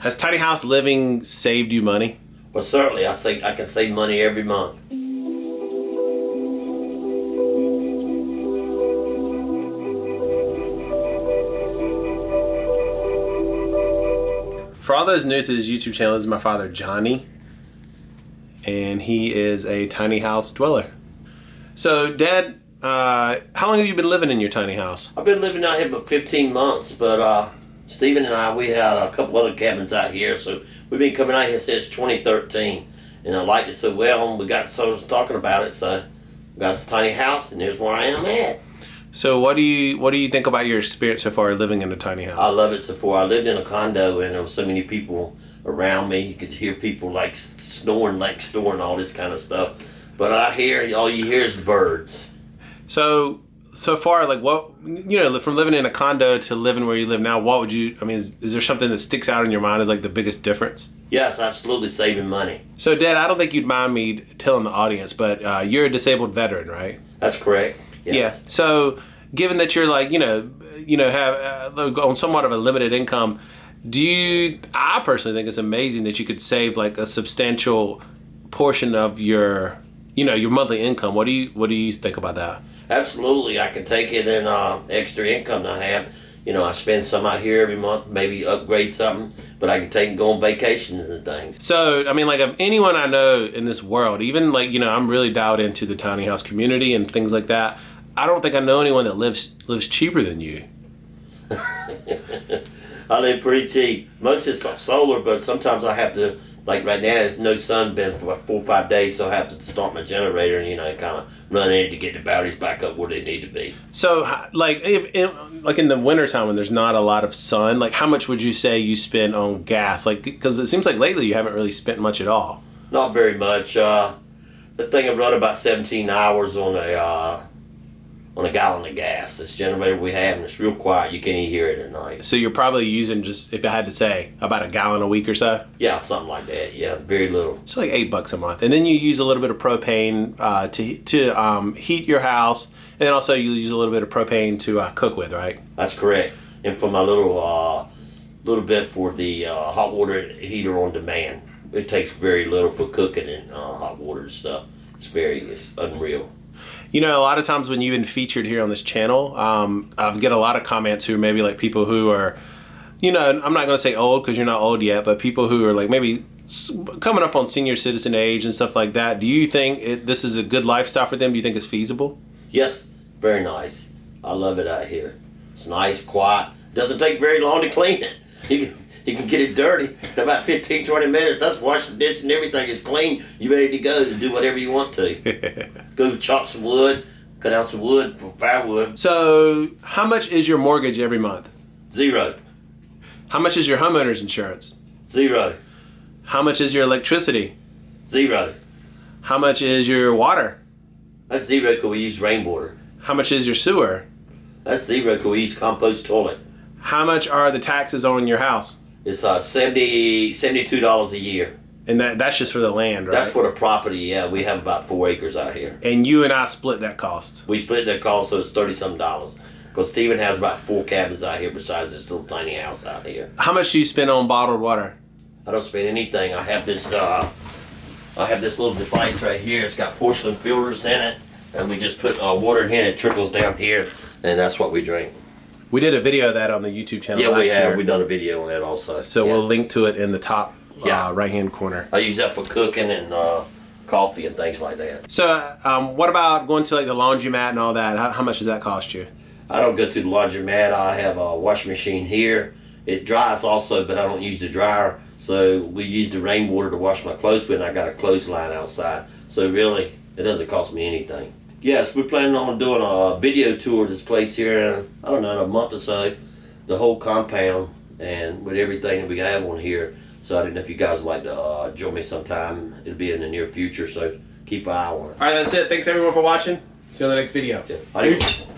Has tiny house living saved you money? Well, certainly, I can save money every month. For all those new to this YouTube channel, this is my father, Johnny, and he is a tiny house dweller. So, Dad, how long have you been living in your tiny house? I've been living out here about 15 months, but Stephen and I, we had a couple other cabins out here, so we've been coming out here since 2013, and I liked it so well, and we got so talking about it, so we got this tiny house, and here's where I am at. So what do you think about your experience so far living in a tiny house? I love it so far. I lived in a condo, and there was so many people around me. You could hear people like snoring next door and all this kind of stuff. But out here, all you hear is birds. So far, like what, from living in a condo to living where you live now, what would you, is there something that sticks out in your mind as like the biggest difference? Yes, absolutely saving money. So Dad, I don't think you'd mind me telling the audience, but you're a disabled veteran, right? That's correct. Yes. Yeah. So given that you're like, have on somewhat of a limited income, I personally think it's amazing that you could save like a substantial portion of your monthly income. What do you think about that? Absolutely, I can take it in extra income that I have. I spend some out here every month, maybe upgrade something, but I can take and go on vacations and things. So, like of anyone I know in this world, even like, I'm really dialed into the tiny house community and things like that. I don't think I know anyone that lives cheaper than you. I live pretty cheap. Most of it's solar, but sometimes I have to, like right now, there's no sun been for about 4 or 5 days, so I have to start my generator and, kind of run in to get the batteries back up where they need to be. So, like, like in the wintertime when there's not a lot of sun, like how much would you say you spend on gas? Like, because it seems like lately you haven't really spent much at all. Not very much. The thing I run about 17 hours on a gallon of gas. This generator we have, and it's real quiet. You can't even hear it at night. So you're probably using, just if I had to say, about a gallon a week or so? Yeah, something like that. Yeah, very little. It's like $8 a month. And then you use a little bit of propane to heat your house. And then also you use a little bit of propane to cook with, right? That's correct. And for my little bit for the hot water heater on demand. It takes very little for cooking and hot water and stuff. It's unreal. A lot of times when you've been featured here on this channel, I get a lot of comments who are maybe like people who are, I'm not going to say old because you're not old yet, but people who are like maybe coming up on senior citizen age and stuff like that. Do you think this is a good lifestyle for them? Do you think it's feasible? Yes, very nice. I love it out here. It's nice, quiet. Doesn't take very long to clean it. You can get it dirty in about 15, 20 minutes. That's wash the dish and everything is clean. You're ready to go to do whatever you want to. Go chop some wood, cut out some wood for firewood. So, how much is your mortgage every month? Zero. How much is your homeowner's insurance? Zero. How much is your electricity? Zero. How much is your water? That's zero because we use rainwater. How much is your sewer? That's zero because we use compost toilet. How much are the taxes on your house? It's $72 a year. And that's just for the land, right? That's for the property, yeah. We have about 4 acres out here. And you and I split that cost. We split that cost, so it's $30-something. Because Stephen has about 4 cabins out here besides this little tiny house out here. How much do you spend on bottled water? I don't spend anything. I have this little device right here. It's got porcelain filters in it. And we just put water in here and it trickles down here. And that's what we drink. We did a video of that on the YouTube channel last year. Yeah, we have. We've done a video on that also. So yeah. We'll link to it in the top right-hand corner. I use that for cooking and coffee and things like that. So what about going to like the laundromat and all that? How much does that cost you? I don't go to the laundromat. I have a washing machine here. It dries also, but I don't use the dryer. So we use the rainwater to wash my clothes with, and I got a clothesline outside. So really, it doesn't cost me anything. Yes, we're planning on doing a video tour of this place here in, I don't know, in a month or so. The whole compound and with everything that we have on here. So I don't know if you guys would like to join me sometime. It'll be in the near future, so keep an eye on it. All right, that's it. Thanks everyone for watching. See you on the next video. Yeah. Adios.